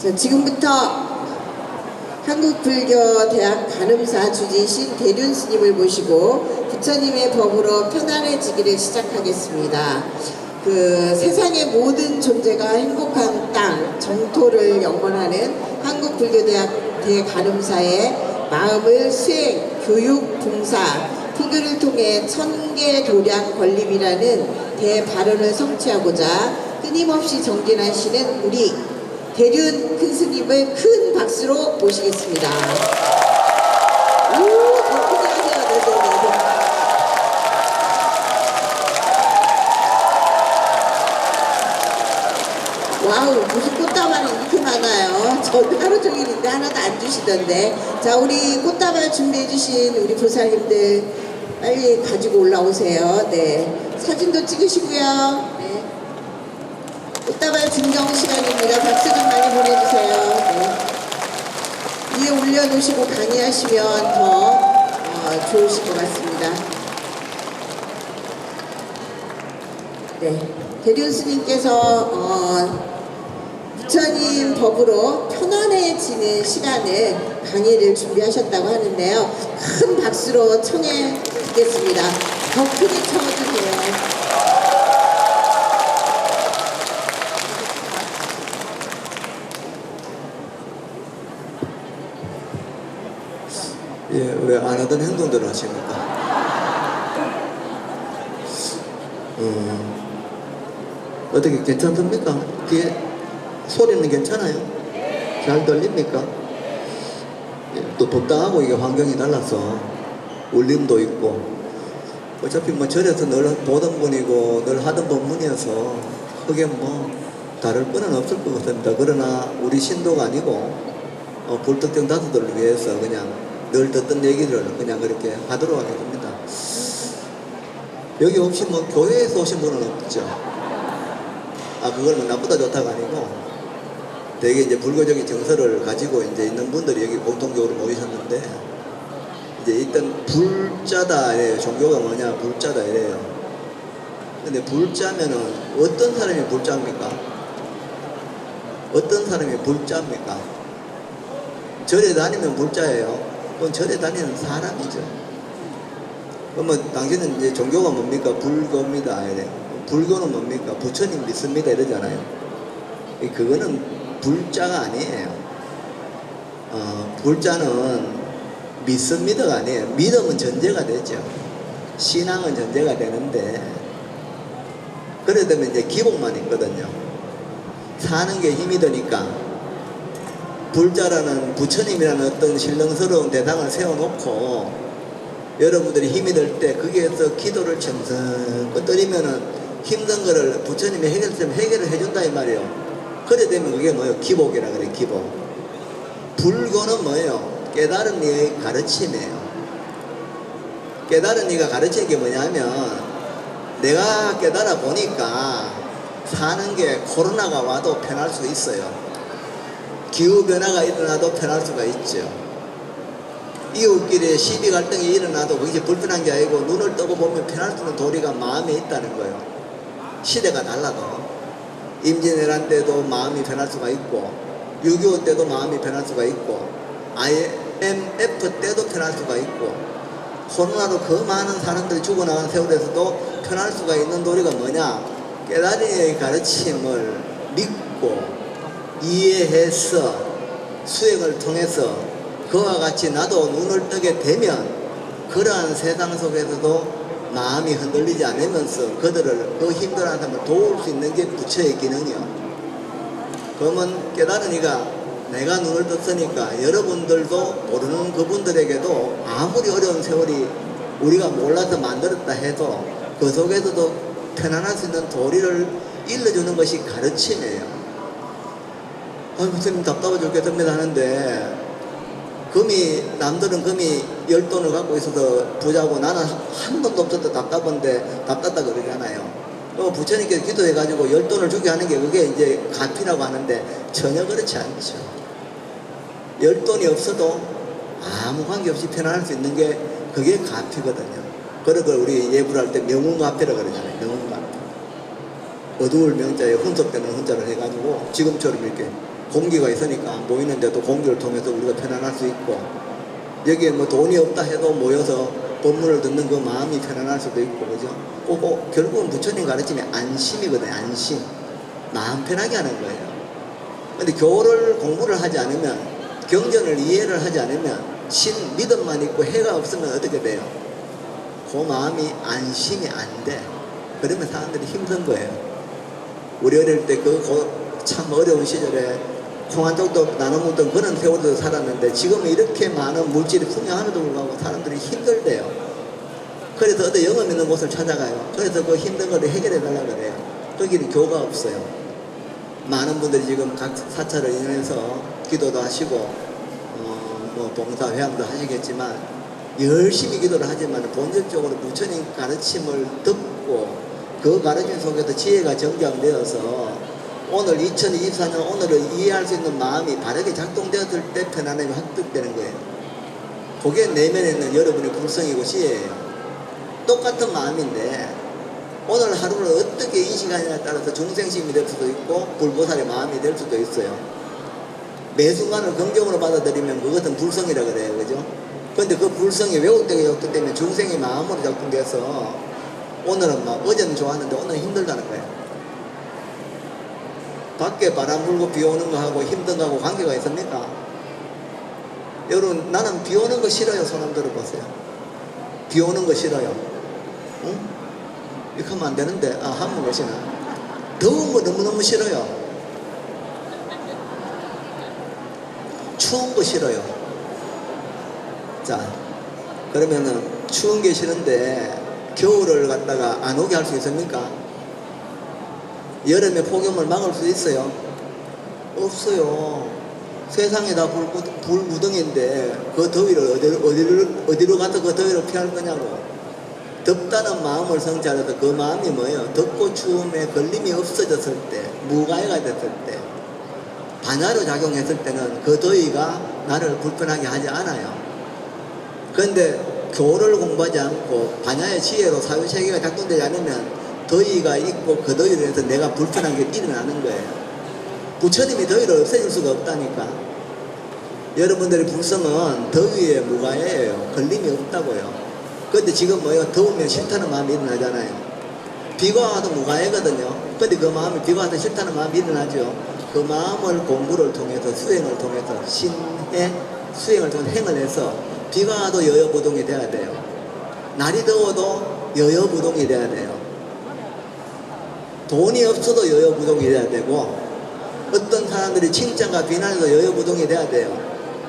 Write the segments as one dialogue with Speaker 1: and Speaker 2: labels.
Speaker 1: 자, 지금부터 한국불교대학 간음사 주지신 대륜 스님을 모시고 부처님의 법으로 편안해지기를 시작하겠습니다. 그 세상의 모든 존재가 행복한 땅, 정토를 영원하는 한국불교대학 대간음사의 마음을 수행, 교육, 봉사, 피교를 통해 천계도량 건립이라는 대발언을 성취하고자 끊임없이 정진하시는 우리 대륜 큰 스님을 큰 박수로 모시겠습니다. 오, 더 크게 하세요. 네네네. 와우, 무슨 꽃다발이 이렇게 많아요. 저도 하루 종일인데 하나도 안 주시던데. 자, 우리 꽃다발 준비해주신 우리 보살님들 빨리 가지고 올라오세요. 네, 사진도 찍으시고요. 네. 꽃다발 증정 시간입니다. 박수 좀 많이 보내주세요. 네. 위에 올려놓으시고 강의하시면 더 좋으실 것 같습니다. 네, 대륜 스님께서 부처님 법으로 편안해지는 시간을 강의를 준비하셨다고 하는데요. 큰 박수로 청해 듣겠습니다. 더 크게 쳐주세요.
Speaker 2: 예, 왜 안 하던 행동들을 하십니까? 어떻게 괜찮습니까? 뒤에 소리는 괜찮아요? 잘 들립니까? 예, 또 덥다하고 이게 환경이 달라서 울림도 있고 어차피 뭐 절에서 늘 보던 분이고 늘 하던 법문이어서 그게 뭐 다를 거는 없을 것 같습니다. 그러나 우리 신도가 아니고 불특정 다수들을 위해서 그냥 늘 듣던 얘기를 그냥 그렇게 하도록 하겠습니다. 여기 혹시 뭐 교회에서 오신 분은 없죠? 그거는 나보다 좋다가 아니고 되게 이제 불교적인 정서를 가지고 이제 있는 분들이 여기 공통적으로 모이셨는데 이제 일단 불자다 이래요. 종교가 뭐냐? 불자다 이래요. 근데 불자면은 어떤 사람이 불자입니까? 어떤 사람이 불자입니까? 절에 다니면 불자예요. 그건 절에 다니는 사람이죠. 그러면 당신은 이제 종교가 뭡니까? 불교입니다. 이래. 불교는 뭡니까? 부처님 믿습니다. 이러잖아요. 그거는 불자가 아니에요. 불자는 믿습니다가 아니에요. 믿음은 전제가 되죠. 신앙은 전제가 되는데, 그래 되면 이제 기복만 있거든요. 사는 게 힘이 드니까, 불자라는 부처님이라는 어떤 신령스러운 대상을 세워놓고 여러분들이 힘이 들 때 거기에서 기도를 청성껏 드리면은 힘든 거를 부처님이 해결을 해준다 이 말이에요. 그래 되면 그게 뭐예요? 기복이라 그래. 기복. 불교는 뭐예요? 깨달은 이의 가르침이에요. 깨달은 이가 가르치는 게 뭐냐면 내가 깨달아 보니까 사는 게 코로나가 와도 편할 수 있어요. 기후변화가 일어나도 편할 수가 있죠. 이웃끼리 시비 갈등이 일어나도 그게 불편한 게 아니고 눈을 뜨고 보면 편할 수 있는 도리가 마음에 있다는 거예요. 시대가 달라도 임진왜란 때도 마음이 변할 수가 있고 6.25 때도 마음이 변할 수가 있고 IMF 때도 변할 수가 있고 코로나로 그 많은 사람들이 죽어나간 세월에서도 변할 수가 있는 도리가 뭐냐? 깨달음의 가르침을 믿고 이해해서 수행을 통해서 그와 같이 나도 눈을 뜨게 되면 그러한 세상 속에서도 마음이 흔들리지 않으면서 그들을 그 힘들어하는 사람을 도울 수 있는 게 부처의 기능이요. 그러면 깨달은 이가 내가 눈을 떴으니까 여러분들도 모르는 그분들에게도 아무리 어려운 세월이 우리가 몰라서 만들었다 해도 그 속에서도 편안할 수 있는 도리를 일러주는 것이 가르침이에요. 선생님 답답해 죽겠습니다 하는데 남들은 금이 10돈을 갖고 있어서 부자고 나는 한 돈도 없어서 답답한데 답답다 그러잖아요. 부처님께서 기도해가지고 10돈을 주게 하는 게 그게 이제 가피라고 하는데 전혀 그렇지 않죠. 10돈이 없어도 아무 관계없이 편안할 수 있는 게 그게 가피거든요. 그런 걸 우리 예불할 때 명운가피라고 그러잖아요. 명운가피. 어두울 명자에 혼석되는 혼자를 해가지고 지금처럼 이렇게 공기가 있으니까 안 보이는데도 공기를 통해서 우리가 편안할 수 있고, 여기에 뭐 돈이 없다 해도 모여서 법문을 듣는 그 마음이 편안할 수도 있고, 그죠? 그거 결국은 부처님 가르침이 안심이거든요. 안심. 마음 편하게 하는 거예요. 근데 교를 공부를 하지 않으면, 경전을 이해를 하지 않으면, 믿음만 있고 해가 없으면 어떻게 돼요? 그 마음이 안심이 안 돼. 그러면 사람들이 힘든 거예요. 우리 어릴 때 참 어려운 시절에 콩 한 쪽도 나눠 먹던 그런 세월도 살았는데, 지금은 이렇게 많은 물질이 풍요함에도 불구하고 사람들이 힘들대요. 그래서 어디 영업 있는 곳을 찾아가요. 그래서 그 힘든 것을 해결해 달라고 그래요. 거기는 교가 없어요. 많은 분들이 지금 각 사찰을 인해서 기도도 하시고 뭐 봉사 회양도 하시겠지만 열심히 기도를 하지만 본질적으로 부처님 가르침을 듣고 그 가르침 속에서 지혜가 정장되어서 오늘 2024년 오늘을 이해할 수 있는 마음이 바르게 작동되었을 때 편안함이 획득되는 거예요. 그게 내면에 있는 여러분의 불성이고 지혜예요. 똑같은 마음인데 오늘 하루를 어떻게 인식하느냐에 따라서 중생심이 될 수도 있고 불보살의 마음이 될 수도 있어요. 매 순간을 긍정으로 받아들이면 그것은 불성이라 그래요. 그죠? 근데 그 불성이 왜곡되게 작동되면 중생의 마음으로 작동돼서 오늘은 막 어제는 좋았는데 오늘은 힘들다는 거예요. 밖에 바람 불고 비 오는 거하고 힘든 거하고 관계가 있습니까? 여러분, 나는 비 오는 거 싫어요. 손 한번 들어보세요. 비 오는 거 싫어요. 응? 이렇게 하면 안 되는데, 한 분 계시나? 더운 거 너무너무 싫어요. 추운 거 싫어요. 자, 그러면은 추운 게 싫은데 겨울을 갖다가 안 오게 할 수 있습니까? 여름에 폭염을 막을 수 있어요? 없어요. 세상에 다 불무덩인데 그 더위를 어디로 가서 그 더위를 피할 거냐고. 덥다는 마음을 성찰해서 그 마음이 뭐예요? 덥고 추움에 걸림이 없어졌을 때, 무가해가 됐을 때, 반야로 작용했을 때는 그 더위가 나를 불편하게 하지 않아요. 그런데 교를 공부하지 않고 반야의 지혜로 사유세계가 작동되지 않으면 더위가 있고 그 더위로 해서 내가 불편한 게 일어나는 거예요. 부처님이 더위를 없애줄 수가 없다니까. 여러분들의 불성은 더위에 무가해예요. 걸림이 없다고요. 그런데 지금 뭐예요? 더우면 싫다는 마음이 일어나잖아요. 비가 와도 무가해거든요. 근데 그 마음이 비가 와도 싫다는 마음이 일어나죠. 그 마음을 공부를 통해서 수행을 통해서 수행을 통해서 행을 해서 비가 와도 여여부동이 돼야 돼요. 날이 더워도 여여부동이 돼야 돼요. 돈이 없어도 여여부동이 돼야 되고 어떤 사람들이 칭찬과 비난에도 여여부동이 돼야 돼요.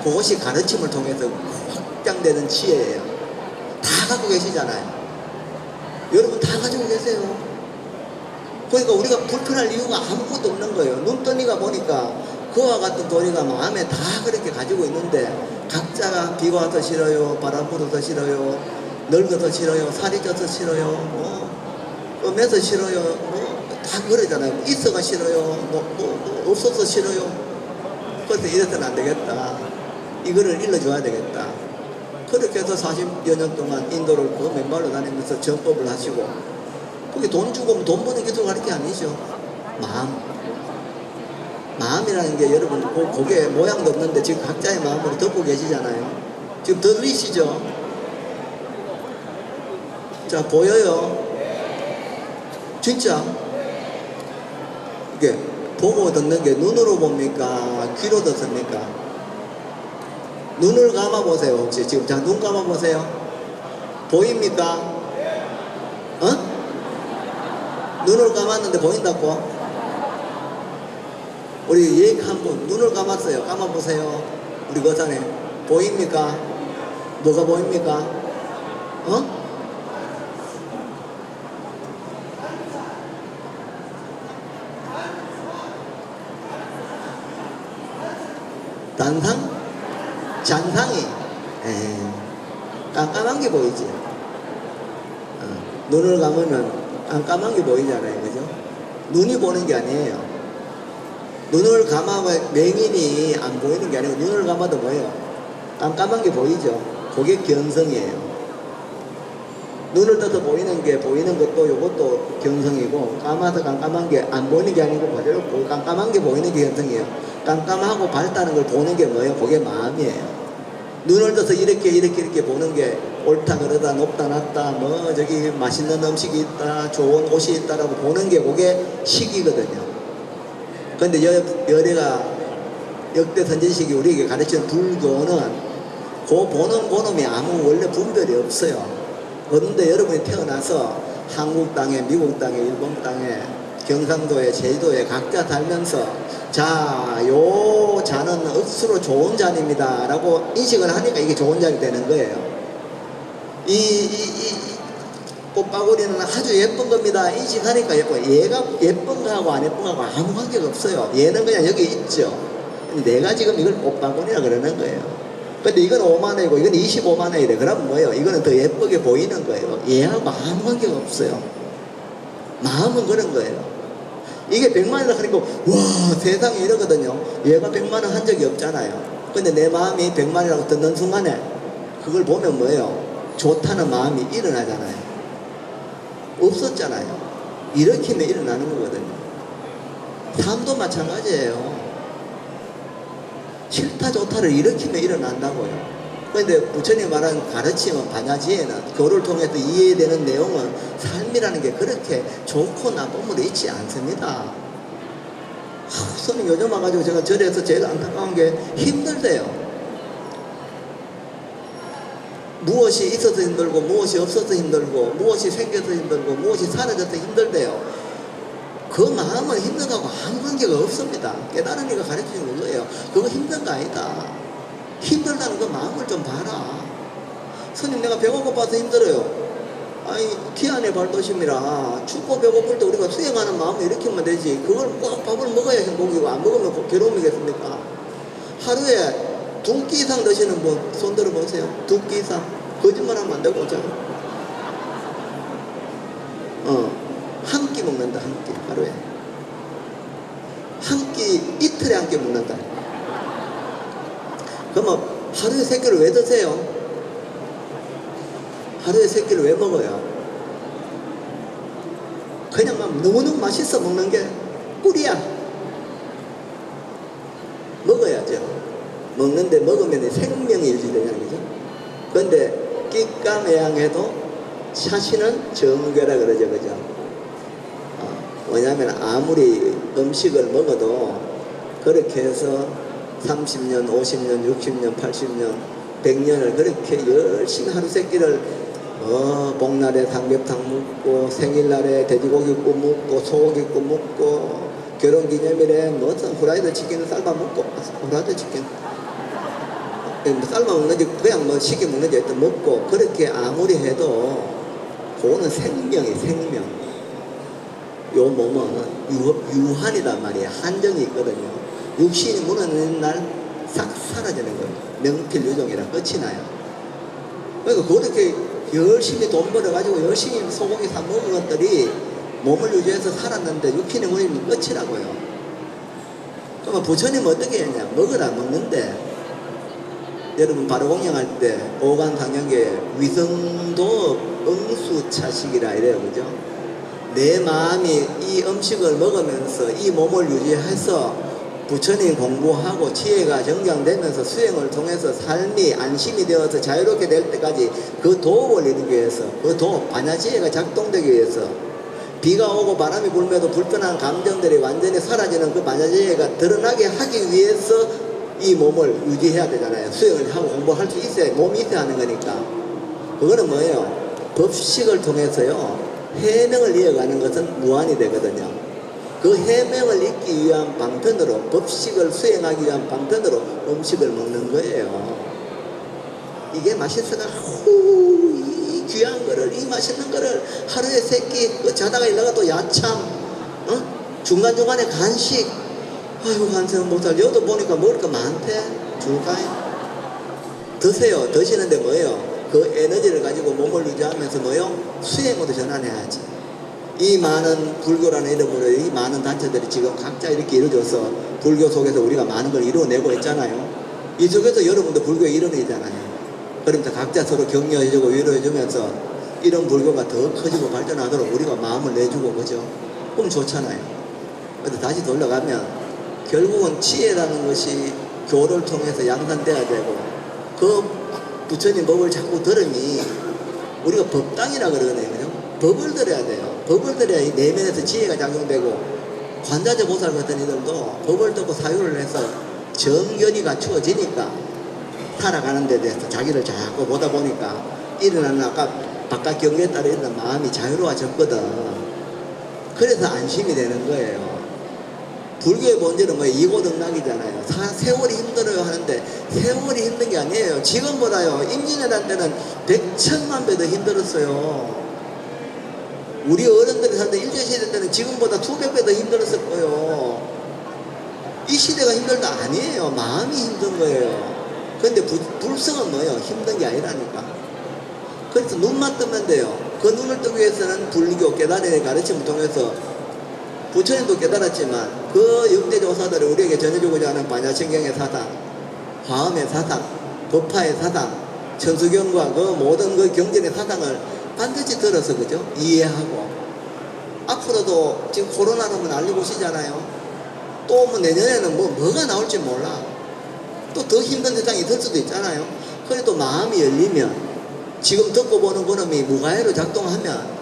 Speaker 2: 그것이 가르침을 통해서 확장되는 지혜예요. 다 갖고 계시잖아요. 여러분 다 가지고 계세요. 그러니까 우리가 불편할 이유가 아무것도 없는 거예요. 눈떠니가 보니까 그와 같은 도리가 마음에 다 그렇게 가지고 있는데 각자가 비가 와서 싫어요, 바람 불어서 싫어요, 늙어서 싫어요, 살이 쪄서 싫어요, 음해서 싫어요, 다 그러잖아요. 있어가 싫어요, 없어서 싫어요. 그래서 이래서는 안 되겠다. 이거를 일러줘야 되겠다. 그렇게 해서 40여 년 동안 인도를 그 맨발로 다니면서 정법을 하시고, 그게 돈 주고 돈 버는 기술 가르치는 게 아니죠. 마음이라는 게 여러분 그게 모양도 없는데 지금 각자의 마음으로 듣고 계시잖아요. 지금 들리시죠? 자, 보여요? 진짜 이게 보고 듣는 게 눈으로 봅니까? 귀로 듣습니까? 눈을 감아 보세요. 혹시 지금 자, 눈 감아 보세요. 보입니까? 눈을 감았는데 보인다고? 우리 예익 한 분 눈을 감았어요. 감아 보세요. 우리 거사님 보입니까? 뭐가 보입니까? 단상? 잔상이 깜깜한 게 보이지. 눈을 감으면 깜깜한 게 보이잖아요. 그죠? 눈이 보는 게 아니에요. 눈을 감아도 맹인이 안 보이는 게 아니고 눈을 감아도 뭐예요? 깜깜한 게 보이죠? 그게 견성이에요. 눈을 떠서 보이는 게 보이는 것도 이것도 견성이고, 감아서 깜깜한 게 안 보이는 게 아니고 그대로 깜깜한 게 보이는 게 견성이에요. 깜깜하고 밝다는 걸 보는 게 뭐예요? 그게 마음이에요. 눈을 떠서 이렇게 보는 게 옳다 그러다 높다 낮다 뭐 저기 맛있는 음식이 있다 좋은 옷이 있다라고 보는 게 그게 식이거든요. 근데 열애가 역대 선진식이 우리에게 가르치는 불교는 그 보는 그놈이 아무 원래 분별이 없어요. 그런데 여러분이 태어나서 한국 땅에 미국 땅에 일본 땅에 경상도에 제주도에 각자 살면서 자, 요 자는 억수로 좋은 잔입니다 라고 인식을 하니까 이게 좋은 잔이 되는 거예요. 이 꽃바구니는 아주 예쁜 겁니다 인식하니까 예뻐. 얘가 예쁜 거하고 안 예쁜 거하고 아무 관계가 없어요. 얘는 그냥 여기 있죠. 내가 지금 이걸 꽃바구니라 그러는 거예요. 근데 이건 5만원이고 이건 25만원이래. 그러면 뭐예요? 이거는 더 예쁘게 보이는 거예요. 얘하고 아무 관계가 없어요. 마음은 그런 거예요. 이게 100만원이라 하니까 와 세상에 이러거든요. 얘가 100만원 한 적이 없잖아요. 근데 내 마음이 100만원이라고 듣는 순간에 그걸 보면 뭐예요? 좋다는 마음이 일어나잖아요. 없었잖아요. 일으키면 일어나는 거거든요. 삶도 마찬가지예요. 싫다 좋다를 일으키면 일어난다고요. 그런데 부처님 말하는 가르침은 반야지에는 교를 통해서 이해되는 내용은 삶이라는 게 그렇게 좋고 나쁨으로 있지 않습니다. 손님 요즘 와가지고 제가 절에서 제일 안타까운 게 힘들대요. 무엇이 있어서 힘들고 무엇이 없어서 힘들고 무엇이 생겨서 힘들고 무엇이 사라져서 힘들대요. 그 마음은 힘든 거하고 아무 관계가 없습니다. 깨달은 이가 가르치는 거예요. 그거 힘든 거 아니다. 힘들다는 그 마음을 좀 봐라. 스님 내가 배가 고파서 힘들어요. 아니 기안의 발도심이라 춥고 배고플 때 우리가 수행하는 마음을 일으키면 되지. 그걸 꼭 밥을 먹어야 행복이고 안 먹으면 괴로움이겠습니까? 하루에 2끼 이상 드시는 분 손 들어보세요. 2끼 이상. 거짓말하면 안 되고 자. 한 끼 먹는다. 한 끼 하루에. 한 끼 이틀에 한 끼 먹는다. 그러면 하루에 3끼를 왜 드세요? 하루에 3끼를 왜 먹어요? 그냥 막 너무너무 맛있어 먹는 게 꿀이야. 먹어야죠. 먹는데 먹으면 생명이 유지되냐는 거죠. 그런데 끽까매양해도 자신은 정괴라 그러죠. 그죠? 왜냐하면 아무리 음식을 먹어도 그렇게 해서 30년, 50년, 60년, 80년, 100년을 그렇게 열심히 하루 세끼를 복날에 삼계탕 먹고 생일날에 돼지고기국 먹고 소고기국 먹고 결혼기념일에 무슨 후라이드 치킨을 삶아 먹고 후라이드 치킨 삶아 먹는지 그냥 뭐 시켜 먹는지 하여튼 먹고 그렇게 아무리 해도 그거는 생명이 생명. 요 몸은 유한이단 말이에요. 한정이 있거든요. 육신이 무너지는 날 싹 사라지는 거예요. 명필유종이라 끝이 나요. 그러니까 그렇게 열심히 돈 벌어가지고 열심히 소고기 사 먹은 것들이 몸을 유지해서 살았는데 육신이 무너지면 끝이라고요. 그러면 부처님은 어떻게 했냐? 먹으라 먹는데 여러분 바로 공양할 때 오간상경에 위성도 응수차식이라 이래요. 그죠? 내 마음이 이 음식을 먹으면서 이 몸을 유지해서 부처님 공부하고 지혜가 정장되면서 수행을 통해서 삶이 안심이 되어서 자유롭게 될 때까지 그 도를 이루기 위해서 그 도, 반야지혜가 작동되기 위해서 비가 오고 바람이 불면도 불편한 감정들이 완전히 사라지는 그 반야지혜가 드러나게 하기 위해서 이 몸을 유지해야 되잖아요. 수행을 하고 공부할 수 있어야 몸이 있어야 하는 거니까. 그거는 뭐예요? 법식을 통해서요. 해명을 이어가는 것은 무한이 되거든요. 그 해명을 잇기 위한 방편으로 법식을 수행하기 위한 방편으로 음식을 먹는 거예요. 이게 맛있어가 이 귀한 거를 이 맛있는 거를 하루에 3끼 자다가 일어나가 또 야참 중간중간에 간식 아이고 간식은 못할 여도 보니까 먹을 거 많대 줄까요? 드세요. 드시는데 뭐예요? 그 에너지를 가지고 몸을 유지하면서 뭐예요? 수행으로 전환해야지. 이 많은 불교라는 이름으로 이 많은 단체들이 지금 각자 이렇게 이루어져서 불교 속에서 우리가 많은 걸 이루어내고 있잖아요. 이 속에서 여러분도 불교에 이뤄내잖아요. 그러면서 각자 서로 격려해주고 위로해주면서 이런 불교가 더 커지고 발전하도록 우리가 마음을 내주고 그죠? 그럼 좋잖아요. 근데 다시 돌아가면 결국은 지혜라는 것이 교를 통해서 양산돼야 되고, 그 부처님 법을 자꾸 들으니 우리가 법당이라 그러거든요. 그죠? 법을 들어야 돼요. 법을 들어야 이 내면에서 지혜가 작용되고, 관자재 보살 같은 이들도 법을 듣고 사유를 해서 정견이 갖추어지니까 살아가는 데 대해서 자기를 자꾸 보다 보니까 일어나는 아까 바깥 경계에 따라 일어나는 마음이 자유로워졌거든. 그래서 안심이 되는 거예요. 불교의 본질은 뭐 이고등락이잖아요. 세월이 힘들어요 하는데 세월이 힘든 게 아니에요. 지금보다요, 임진왜란 때는 100천만 배 더 힘들었어요. 우리 어른들이 살던 일제시대 때는 지금보다 수백 배 더 힘들었을 거예요. 이 시대가 힘들다 아니에요. 마음이 힘든 거예요. 근데 불성은 뭐예요? 힘든 게 아니라니까. 그래서 눈만 뜨면 돼요. 그 눈을 뜨기 위해서는 불교 깨달음의 가르침을 통해서 부처님도 깨달았지만 그 역대 조사들이 우리에게 전해주고자 하는 반야신경의 사상, 화엄의 사상, 법화의 사상, 천수경과 그 모든 그 경전의 사상을 반드시 들어서 그죠? 이해하고, 앞으로도 지금 코로나로 난리고 오시잖아요. 또 뭐 내년에는 뭐가 나올지 몰라. 또 더 힘든 세상이 될 수도 있잖아요. 그래도 마음이 열리면, 지금 듣고 보는 그놈이 무가해로 작동하면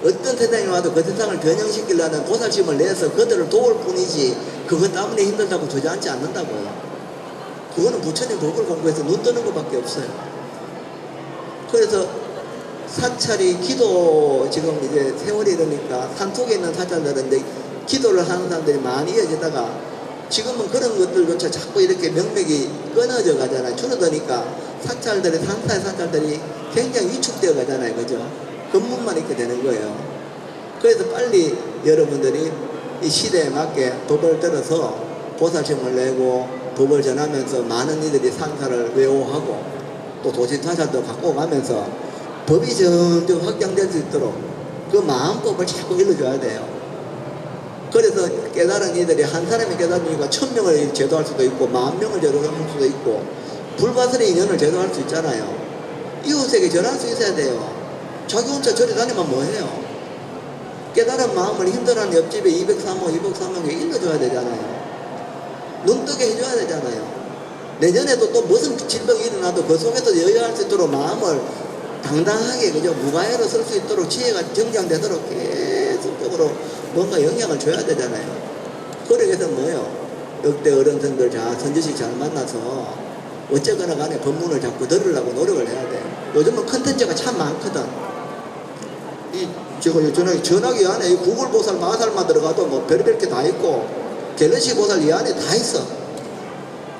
Speaker 2: 어떤 세상이 와도 그 세상을 변형시키려는 보살심을 내서 그들을 도울 뿐이지, 그것 때문에 힘들다고 주저앉지 않는다고요. 그거는 부처님 법을 공부해서 눈 뜨는 것밖에 없어요. 그래서 사찰이 기도, 지금 이제 세월이 이러니까 산속에 있는 사찰들은 이제 기도를 하는 사람들이 많이 이어지다가 지금은 그런 것들조차 자꾸 이렇게 명맥이 끊어져 가잖아요. 줄어드니까 사찰들이, 산사의 사찰들이 굉장히 위축되어 가잖아요. 그죠? 건물만 있게 되는 거예요. 그래서 빨리 여러분들이 이 시대에 맞게 법을 들어서 보살심을 내고 법을 전하면서 많은 이들이 산사를 외워하고 또 도시 사찰도 갖고 가면서 법이 점점 확장될 수 있도록 그 마음법을 자꾸 일러줘야 돼요. 그래서 깨달은 이들이 한 사람이 깨달으니까 1000명을 제도할 수도 있고 10,000명을 제도할 수도 있고 불가설의 인연을 제도할 수 있잖아요. 이웃에게 전할 수 있어야 돼요. 자기 혼자 절에 다니면 뭐해요? 깨달은 마음을 힘들어하는 옆집에 203호, 203호에게 일러줘야 되잖아요. 눈뜨게 해줘야 되잖아요. 내년에도 또 무슨 질병이 일어나도 그 속에서 여여할 수 있도록 마음을 당당하게 그죠? 무가해로 쓸 수 있도록 지혜가 정장되도록 계속적으로 뭔가 영향을 줘야 되잖아요. 그러기 위해서 뭐예요? 역대 어른들 선지식 잘 만나서 어쨌거나 간에 법문을 자꾸 들으려고 노력을 해야 돼요. 요즘은 컨텐츠가 참 많거든. 제가 전화기 안에 이 구글 보살, 마살만 들어가도 뭐 별별 게 다 있고 갤럭시 보살 이 안에 다 있어.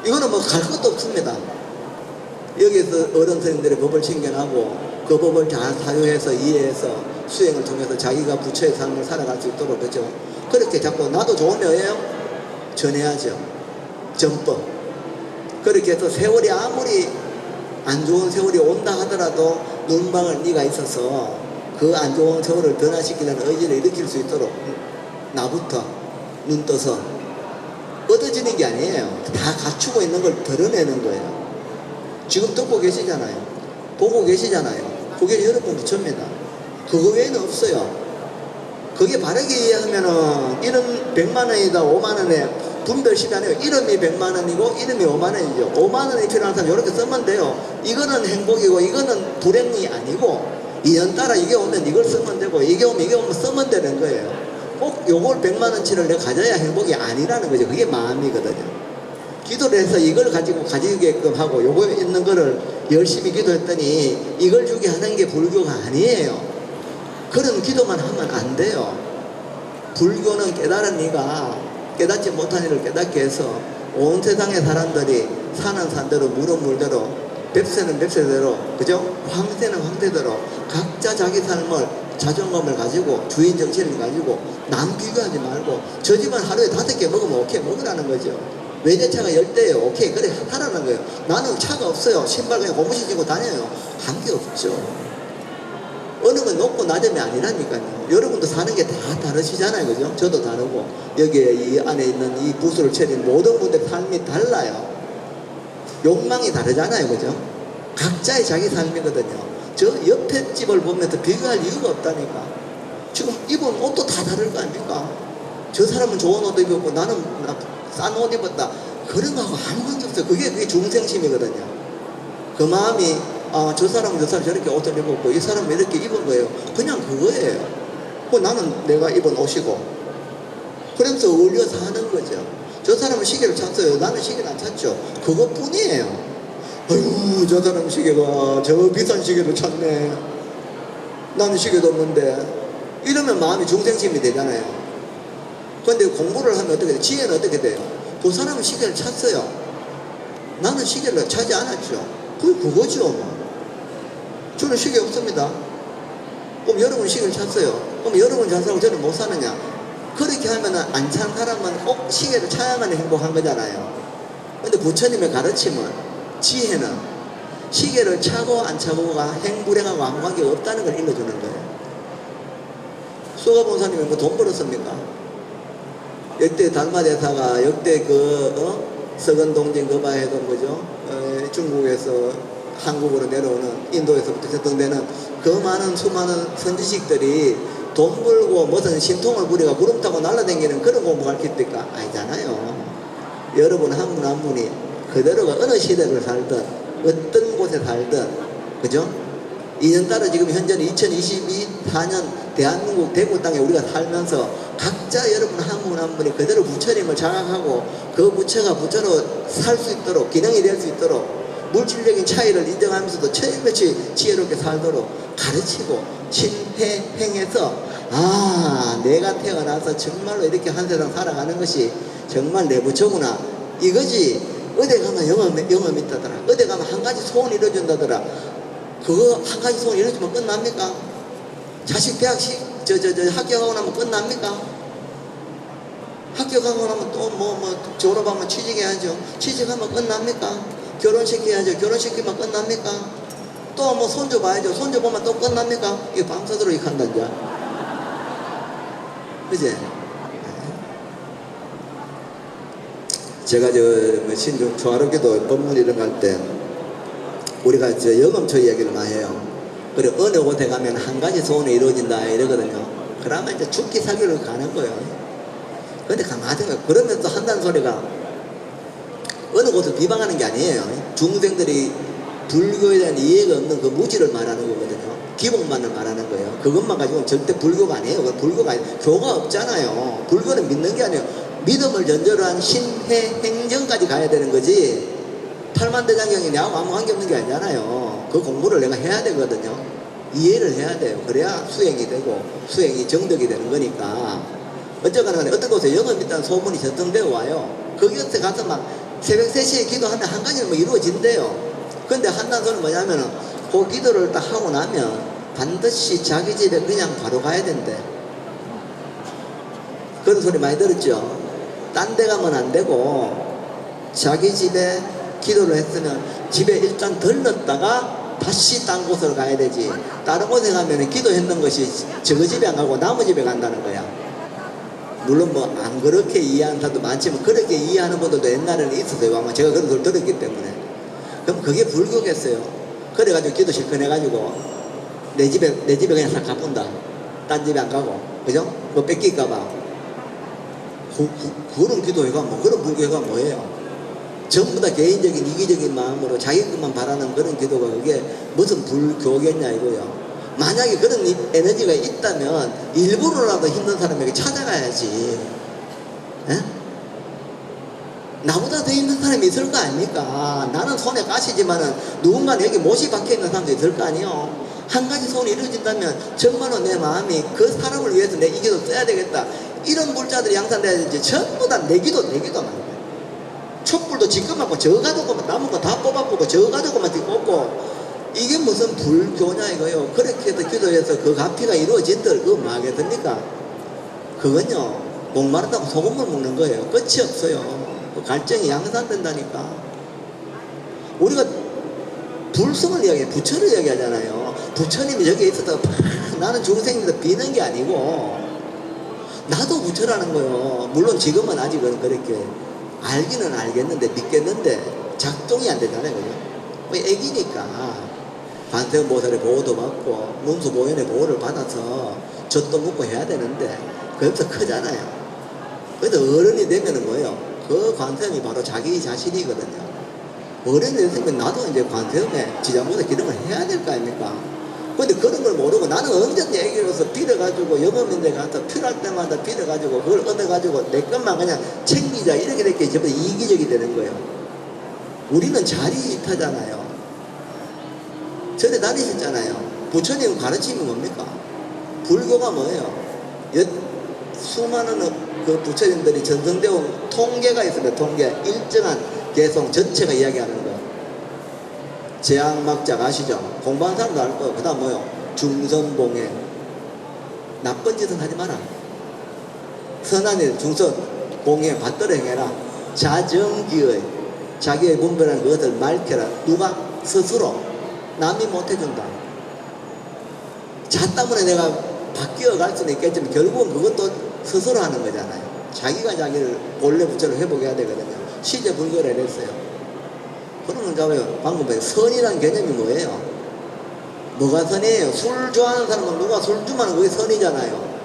Speaker 2: 이거는 뭐 갈 것도 없습니다. 여기서 어른 선생님들의 법을 챙겨나고 그 법을 잘 사유해서 이해해서 수행을 통해서 자기가 부처의 삶을 살아갈 수 있도록 그죠? 그렇게 자꾸 나도 좋은 여예요? 전해야죠. 전법. 그렇게 해서 세월이 아무리 안 좋은 세월이 온다 하더라도 눈방울 네가 있어서 그 안 좋은 세월을 변화시키려는 의지를 일으킬 수 있도록 나부터 눈 떠서 얻어지는 게 아니에요. 다 갖추고 있는 걸 드러내는 거예요. 지금 듣고 계시잖아요. 보고 계시잖아요. 그게 여러분 부처입니다. 그거 외에는 없어요. 그게 바르게 이해하면은 이름 100만 원이다 5만 원에 분별식이 아니에요. 이름이 100만 원이고 이름이 5만 원이죠. 5만 원이 필요한 사람 이렇게 쓰면 돼요. 이거는 행복이고 이거는 불행이 아니고 인연 따라 이게 오면 이걸 쓰면 되고 이게 오면 쓰면 되는 거예요. 꼭 요걸 100만 원치를 내가 가져야 행복이 아니라는 거죠. 그게 마음이거든요. 기도를 해서 이걸 가지게끔 하고 요거에 있는 거를 열심히 기도했더니 이걸 주게 하는 게 불교가 아니에요. 그런 기도만 하면 안 돼요. 불교는 깨달은 이가 깨닫지 못한 이를 깨닫게 해서 온 세상의 사람들이 사는 산대로 물은 물대로 뱁새는 뱁새대로 그죠? 황새는 황새대로 각자 자기 삶을 자존감을 가지고 주인 정신을 가지고 남 비교하지 말고 저 집은 하루에 5개 먹으면 오케이 먹으라는 거죠. 외제차가 10대예요. 오케이 그래 하라는 거예요. 나는 차가 없어요. 신발 그냥 고무신 신고 다녀요. 관계없죠. 어느 건 높고 낮음이 아니라니까요. 여러분도 사는 게 다 다르시잖아요. 그죠? 저도 다르고 여기에 이 안에 있는 이 부수를 차린 모든 분들 삶이 달라요. 욕망이 다르잖아요. 그죠? 각자의 자기 삶이거든요. 저 옆에 집을 보면서 비교할 이유가 없다니까. 지금 입은 옷도 다 다를 거 아닙니까? 저 사람은 좋은 옷도 입었고 나는 싼 옷 입었다. 그런 거하고 아무 관계 없어요. 그게 중생심이거든요. 그 마음이, 저 사람은 저렇게 옷을 입었고, 이 사람은 이렇게 입은 거예요. 그냥 그거예요. 나는 내가 입은 옷이고. 그러면서 어울려서 하는 거죠. 저 사람은 시계를 찾어요. 나는 시계를 안 찾죠. 그것뿐이에요. 아유, 저 사람 시계가 저 비싼 시계를 찾네. 나는 시계도 없는데. 이러면 마음이 중생심이 되잖아요. 그런데 공부를 하면 어떻게 돼요? 지혜는 어떻게 돼요? 그 사람은 시계를 찾어요. 나는 시계를 찾지 않았죠. 그거죠. 저는 시계 없습니다. 그럼 여러분 시계를 찾어요. 그럼 여러분 잘 살고 저는 못 사느냐? 그렇게 하면 안 찬 사람은 꼭 시계를 차야만 행복한 거잖아요. 근데 부처님의 가르침은, 지혜는 시계를 차고 안 차고가 행불행하고 아무 관계가 없다는 걸 일러주는 거예요. 수가본사님은 뭐 돈 벌었습니까? 역대 달마대사가 역대 서건동진 그바해도 뭐죠? 중국에서 한국으로 내려오는, 인도에서부터 전통되는 그 많은 수많은 선지식들이 돈 벌고 무슨 신통을 부리가 구름 타고 날아다니는 그런 공부 가르쳤을까? 아니잖아요. 여러분 한 분 한 분이 그대로가 어느 시대를 살든 어떤 곳에 살든, 그죠? 이년따라 지금 현재는 2024년 대한민국 대구 땅에 우리가 살면서 각자 여러분 한 분 한 분이 그대로 부처님을 자각하고 그 부처가 부처로 살 수 있도록, 기능이 될 수 있도록, 물질적인 차이를 인정하면서도 철저히 지혜롭게 살도록 가르치고 신해행해서, 내가 태어나서 정말로 이렇게 한 세상 살아가는 것이 정말 내 부처구나, 이거지. 어디 가면 영험 있다더라. 어디 가면 한 가지 소원 이루어준다더라. 그거 한 가지 소원 이루어주면 끝납니까? 자식 대학식 합격하고 나면 끝납니까? 합격하고 나면 또 졸업하면 취직해야죠. 취직하면 끝납니까? 결혼시켜야죠. 결혼시키면 끝납니까? 또 손주 봐야죠. 손주 보면 또 끝납니까? 이게 밤새도록 이렇게 한단자. 그지? 제가 신중 조화롭게도 법문 이런 거 할 때 우리가 영험처 이야기를 많이 해요. 그래, 어느 곳에 가면 한 가지 소원이 이루어진다 이러거든요. 그러면 이제 죽기 살기로 가는 거예요. 근데 가만히 생각해. 그러면서 한다는 소리가 어느 곳을 비방하는 게 아니에요. 중생들이 불교에 대한 이해가 없는 그 무지를 말하는 거거든요. 기본만을 말하는 거예요. 그것만 가지고는 절대 불교가 아니에요. 불교가 교가 없잖아요. 불교는 믿는 게 아니에요. 믿음을 전제로 한 신해 행정까지 가야 되는 거지. 팔만대장경이 내하고 아무 관계없는 게 아니잖아요. 그 공부를 내가 해야 되거든요. 이해를 해야 돼요. 그래야 수행이 되고 수행이 정덕이 되는 거니까. 어쨌거나 어떤 곳에 영업 있다는 소문이 전통되어 와요. 거기에 가서 막 새벽 3시에 기도하면 한 가지는 이루어진대요. 근데 한다는 소리는 뭐냐면은 그 기도를 딱 하고 나면 반드시 자기 집에 그냥 바로 가야 된대. 그런 소리 많이 들었죠. 딴 데 가면 안 되고 자기 집에 기도를 했으면 집에 일단 들렀다가 다시 딴 곳으로 가야 되지. 다른 곳에 가면 기도했는 것이 저거 집에 안 가고 나무 집에 간다는 거야. 물론 안 그렇게 이해하는 사람도 많지만 그렇게 이해하는 분들도 옛날에는 있었어요. 아마 제가 그런 소리를 들었기 때문에. 그럼 그게 불교겠어요. 그래가지고 기도 실컷 해가지고 내 집에 그냥 싹 가본다. 딴 집에 안 가고, 그죠? 뺏길까봐. 그런 기도회가 그런 불교가 뭐예요? 전부 다 개인적인 이기적인 마음으로 자기 것만 바라는 그런 기도가 그게 무슨 불교겠냐 이거요. 만약에 그런 에너지가 있다면 일부러라도 힘든 사람에게 찾아가야지. 에? 나보다 더 힘든 사람이 있을 거 아닙니까? 나는 손에 가시지만은 누군가 여기 못이 박혀있는 사람도 있을 거 아니에요. 한 가지 소원이 이루어진다면 정말로 내 마음이 그 사람을 위해서 내 이 기도 써야 되겠다. 이런 불자들이 양산돼야 되지. 전부 다 내 기도만 해요. 촛불도 지금 맞고 저 가지고만 남은 거 다 뽑아보고 저 가지고만 뽑고 이게 무슨 불교냐 이거요. 그렇게 해서 기도해서 그 가피가 이루어진들 그거 뭐 하겠습니까? 그건요 목마르다고 소금을 먹는 거예요. 끝이 없어요. 갈증이 양산된다니까. 우리가 불성을 이야기해 부처를 이야기하잖아요. 부처님이 여기에 있어서 나는 중생님들 비는 게 아니고 나도 부처라는 거예요. 물론 지금은 아직은 그렇게 알기는 알겠는데 믿겠는데 작동이 안 되잖아요. 그죠? 애기니까 관세음보살의 보호도 받고 문수보현의 보호를 받아서 젖도 먹고 해야 되는데 그래서 크잖아요. 그래서 어른이 되면은 뭐예요? 그 관세음이 바로 자기 자신이거든요. 어린 애들면 나도 이제 관세음에 지장보다 기름을 해야 될 거 아닙니까? 근데 그런 걸 모르고 나는 언제든지 애기로서 빌어가지고 영업인데 가서 필요할 때마다 빌어가지고 그걸 얻어가지고 내 것만 그냥 챙기자 이렇게 될게 전부 이기적이 되는 거예요. 우리는 자리타잖아요. 전에 다니셨잖아요. 부처님 가르침이 뭡니까? 불교가 뭐예요? 수많은 그 부처님들이 전승되어 온 통계가 있습니다. 통계. 일정한 개성 전체가 이야기하는 거. 제약막작 아시죠? 공부하는 사람도 알 거예요. 그 다음 뭐요? 중선봉행. 나쁜 짓은 하지 마라. 선한 일, 중선, 봉행, 받들어 행해라. 자정기의 자기의 분별한 그것을 밝혀라. 누가? 스스로. 남이 못해준다. 자 때문에 내가 바뀌어 갈 수는 있겠지만 결국은 그것도 스스로 하는 거잖아요. 자기가 자기를 본래 부처를 회복해야 되거든요. 시제 불교를 해냈어요. 그러면 자봐요. 방금 봐요. 선이라는 개념이 뭐예요? 뭐가 선이에요? 술 좋아하는 사람은 누가 술 주면 그게 선이잖아요.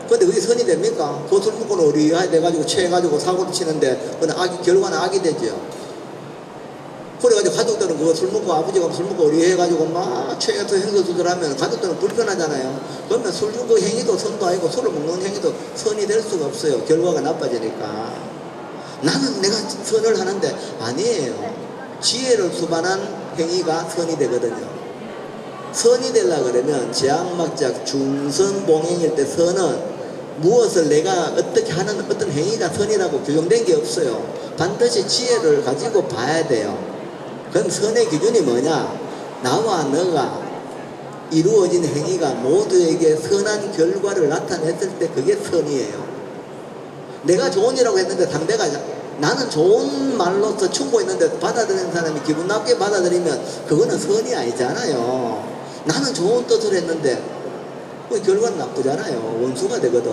Speaker 2: 근데 그게 선이 됩니까? 그 술 먹고는 의리해야 돼가지고 취해가지고 사고를 치는데 그건 결과는 악이 되죠. 그래가지고 가족들은 그거 술 먹고 아버지가 술 먹고 의리해가지고 막 취해서 행동 조절하면 가족들은 불편하잖아요. 그러면 술 준 그 행위도 선도 아니고 술을 먹는 행위도 선이 될 수가 없어요. 결과가 나빠지니까. 나는 내가 선을 하는데 아니에요. 지혜를 수반한 행위가 선이 되거든요. 선이 되려고 그러면 제약막작 중선봉행일 때 선은 무엇을 내가 어떻게 하는 어떤 행위가 선이라고 규정된 게 없어요. 반드시 지혜를 가지고 봐야 돼요. 그럼 선의 기준이 뭐냐? 나와 너가 이루어진 행위가 모두에게 선한 결과를 나타냈을 때 그게 선이에요. 내가 좋은 일이라고 했는데 상대가 나는 좋은 말로서 충고했는데 받아들이는 사람이 기분 나쁘게 받아들이면 그거는 선이 아니잖아요. 나는 좋은 뜻을 했는데 그 결과는 나쁘잖아요. 원수가 되거든.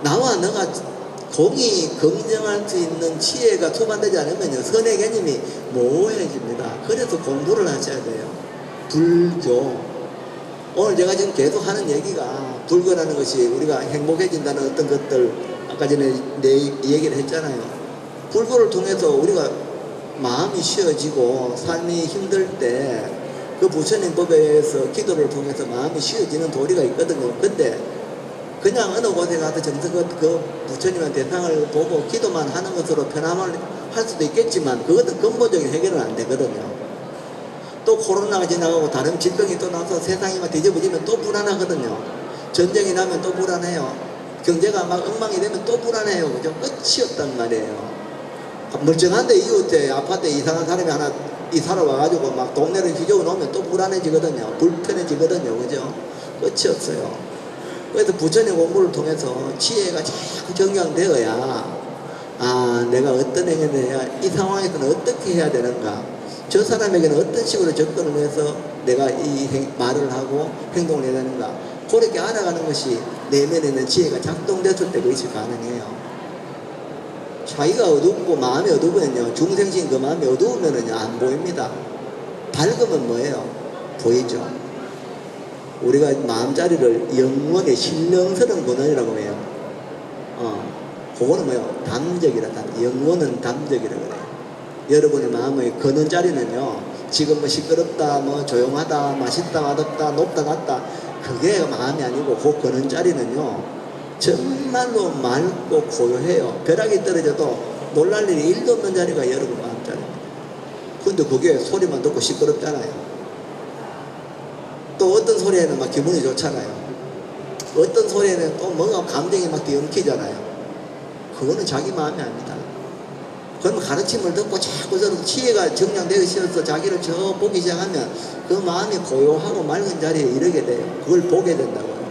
Speaker 2: 나와 너가 공이 긍정할 수 있는 지혜가 투반되지 않으면 선의 개념이 모호해집니다. 그래서 공부를 하셔야 돼요. 불교. 오늘 제가 지금 계속 하는 얘기가 불교라는 것이 우리가 행복해진다는 어떤 것들 아까 전에 내 얘기를 했잖아요. 불교를 통해서 우리가 마음이 쉬어지고 삶이 힘들 때 그 부처님 법에 의해서 기도를 통해서 마음이 쉬어지는 도리가 있거든요. 근데 그냥 어느 곳에 가서 정성껏 그 부처님의 대상을 보고 기도만 하는 것으로 편함을 할 수도 있겠지만 그것은 근본적인 해결은 안 되거든요. 또 코로나가 지나가고 다른 질병이 또 나서 세상이 막 뒤집어지면 또 불안하거든요. 전쟁이 나면 또 불안해요. 경제가 막 엉망이 되면 또 불안해요. 그죠? 끝이 없단 말이에요. 멀쩡한데 이웃에 아파트에 이상한 사람이 하나 이사를 와가지고 막 동네를 휘저어 놓으면 또 불안해지거든요. 불편해지거든요. 그죠? 끝이 없어요. 그래서 부처님 공부를 통해서 지혜가 자꾸 정량되어야 아 내가 어떤 행위를 해야 이 상황에서는 어떻게 해야 되는가, 저 사람에게는 어떤 식으로 접근을 해서 내가 이 말을 하고 행동을 해야 되는가, 그렇게 알아가는 것이 내면에 있는 지혜가 작동됐을 때 그것이 가능해요. 자기가 어둡고 마음이 어두우면요, 중생신 그 마음이 어두우면은요 안 보입니다. 밝으면 뭐예요? 보이죠. 우리가 마음자리를 영원의 신령스러운 근원이라고 해요. 그거는 뭐예요? 담적이라. 영원은 담적이라 그래요. 여러분의 마음의 근원자리는요, 지금 뭐 시끄럽다, 뭐 조용하다, 맛있다, 맛없다, 높다, 낮다, 그게 마음이 아니고 그 근원자리는요 정말로 맑고 고요해요. 벼락이 떨어져도 놀랄 일이 1도 없는 자리가 여러분 마음자리입니다. 근데 그게 소리만 듣고 시끄럽잖아요. 또 어떤 소리에는 막 기분이 좋잖아요. 어떤 소리에는 또 뭔가 감정이 막 뒤엉키잖아요. 그거는 자기 마음이 아닙니다. 그러면 가르침을 듣고 자꾸 저런 지혜가 정량되어 있어서 자기를 저 보기 시작하면 그 마음이 고요하고 맑은 자리에 이르게 돼요. 그걸 보게 된다고요.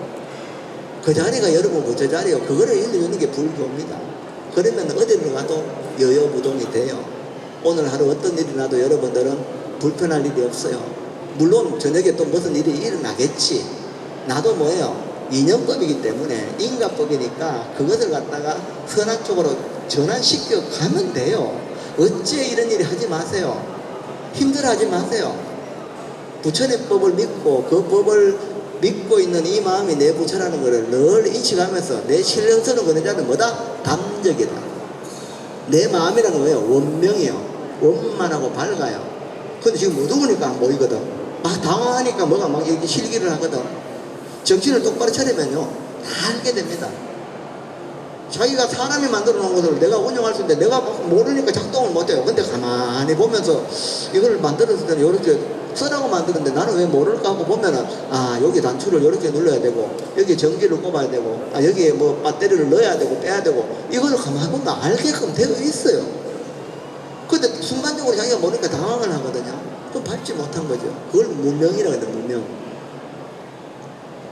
Speaker 2: 그 자리가 여러분 부처 자리요. 그거를 일러주는 게 불교입니다. 그러면 어디를 가도 여여무동이 돼요. 오늘 하루 어떤 일이 나도 여러분들은 불편할 일이 없어요. 물론 저녁에 또 무슨 일이 일어나겠지. 나도 뭐예요? 인연법이기 때문에 인과법이니까 그것을 갖다가 선한 쪽으로 전환시켜 가면 돼요. 어째 이런 일이 하지 마세요. 힘들어하지 마세요. 부처님 법을 믿고 그 법을 믿고 있는 이 마음이 내 부처라는 것을 늘 인식하면서 내 신령스러운 그런 자는 뭐다? 담적이다. 내 마음이라는 건 뭐예요? 원명이에요. 원만하고 밝아요. 근데 지금 못 오니까 안 보이거든. 막 당황하니까 뭐가 막 이렇게 실기를 하거든. 정신을 똑바로 차리면요, 다 알게 됩니다. 자기가 사람이 만들어 놓은 것을 내가 운영할 수 있는데 내가 모르니까 작동을 못해요. 근데 가만히 보면서 이걸 만들었을 때는 이렇게 쓰라고 만드는데 나는 왜 모를까 하고 보면은, 아, 여기 단추를 이렇게 눌러야 되고, 여기 전기를 꼽아야 되고, 아, 여기에 뭐 배터리를 넣어야 되고 빼야 되고, 이걸 가만히 보면 알게끔 되어 있어요. 근데 순간적으로 자기가 모르니까 당황을 하거든요. 그럼 밟지 못한 거죠. 그걸 문명이라고 해요, 문명.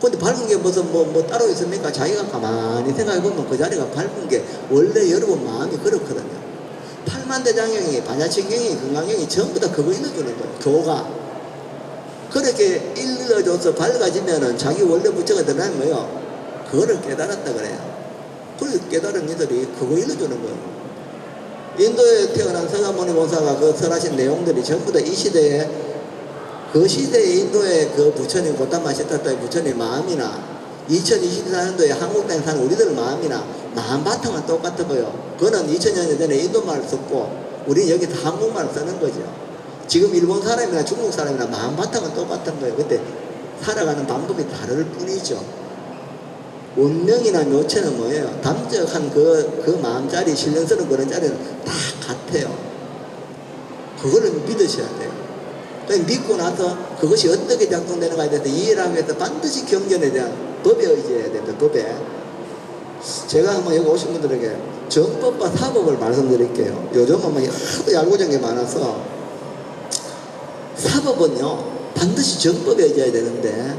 Speaker 2: 근데 밝은 게 무슨 뭐 따로 있습니까? 자기가 가만히 생각해보면 그 자리가 밝은 게 원래 여러분 마음이 그렇거든요. 팔만대장경이, 반야신경이, 건강경이 전부 다 그거 일러주는 거예요. 교가. 그렇게 일러줘서 밝아지면은 자기 원래 부처가 드러나면 뭐예요? 그거를 깨달았다 그래요. 그래서 깨달은 이들이 그거 일러주는 거예요. 인도에 태어난 서가모니 원사가 그 설하신 내용들이 전부 다 이 시대에, 그 시대에 인도의 그 부처님, 고타마 시타타의 부처님 마음이나 2024년도에 한국 땅에 사는 우리들 마음이나 마음 바탕은 똑같아 보여. 그거는 2000년 전에 인도말을 썼고 우리는 여기 다 한국말을 쓰는 거죠. 지금 일본 사람이나 중국 사람이나 마음 바탕은 똑같은 거예요. 근데 살아가는 방법이 다를 뿐이죠. 원명이나 묘체는 뭐예요? 담적한 그 마음자리, 신령스러운 그런 자리는 다 같아요. 그거를 믿으셔야 돼요. 믿고 나서 그것이 어떻게 작동되는가에 대해서 이해를 하기 위해서 반드시 경전에 대한 법에 의지해야 된다. 법에. 제가 한번 여기 오신 분들에게 정법과 사법을 말씀드릴게요. 요즘은 뭐 하도 얄고전 게 많아서 사법은요 반드시 정법에 의지해야 되는데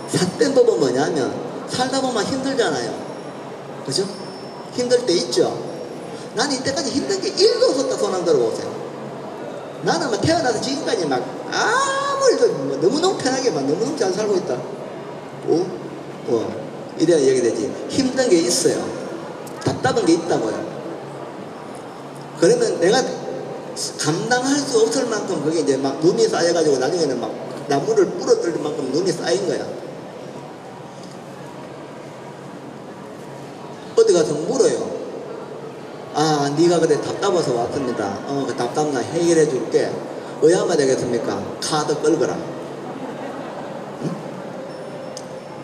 Speaker 2: 삿된 법은 뭐냐면 살다 보면 힘들잖아요. 그죠? 힘들 때 있죠. 나는 이때까지 힘든 게 1도 없었다. 손 안 들어보세요. 나는 막 태어나서 지금까지 막 아무 일도 너무너무 편하게 막 너무너무 잘 살고 있다. 이래야 얘기되지. 힘든 게 있어요. 답답한 게 있다고요. 그러면 내가 감당할 수 없을 만큼 그게 이제 막 눈이 쌓여가지고 나중에는 막 나무를 부러뜨릴 만큼 눈이 쌓인 거야. 어디 가서 물어요. 아, 네가 그래 답답해서 왔습니다. 그 답답나 해결해 줄게. 의아마 되겠습니까? 카드 끌거라. 응?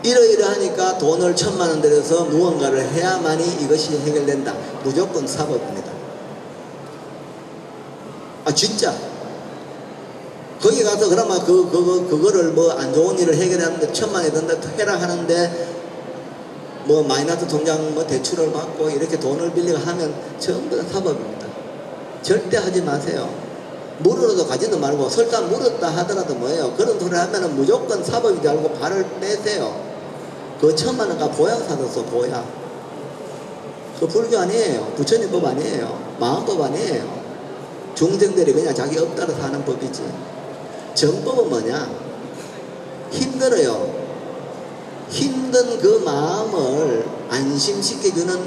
Speaker 2: 이러이러하니까 돈을 1000만 원 들여서 무언가를 해야만이 이것이 해결된다. 무조건 사법입니다. 아, 진짜. 거기 가서 그러면 그거를 뭐 안 좋은 일을 해결하는데 1000만 원이 든다 해라 하는데 뭐 마이너스 통장 뭐 대출을 받고 이렇게 돈을 빌리고 하면 전부 다 사법입니다. 절대 하지 마세요. 물으러도 가지도 말고 설사 물었다 하더라도 뭐예요? 그런 소리 하면은 무조건 사법이지 알고 발을 빼세요. 그 1000만 원가 보약 사줬어. 보약. 그 불교 아니에요. 부처님 법 아니에요. 마음법 아니에요. 중생들이 그냥 자기 업 따라 사는 법이지. 정법은 뭐냐? 힘들어요. 힘든 그 마음을 안심시켜주는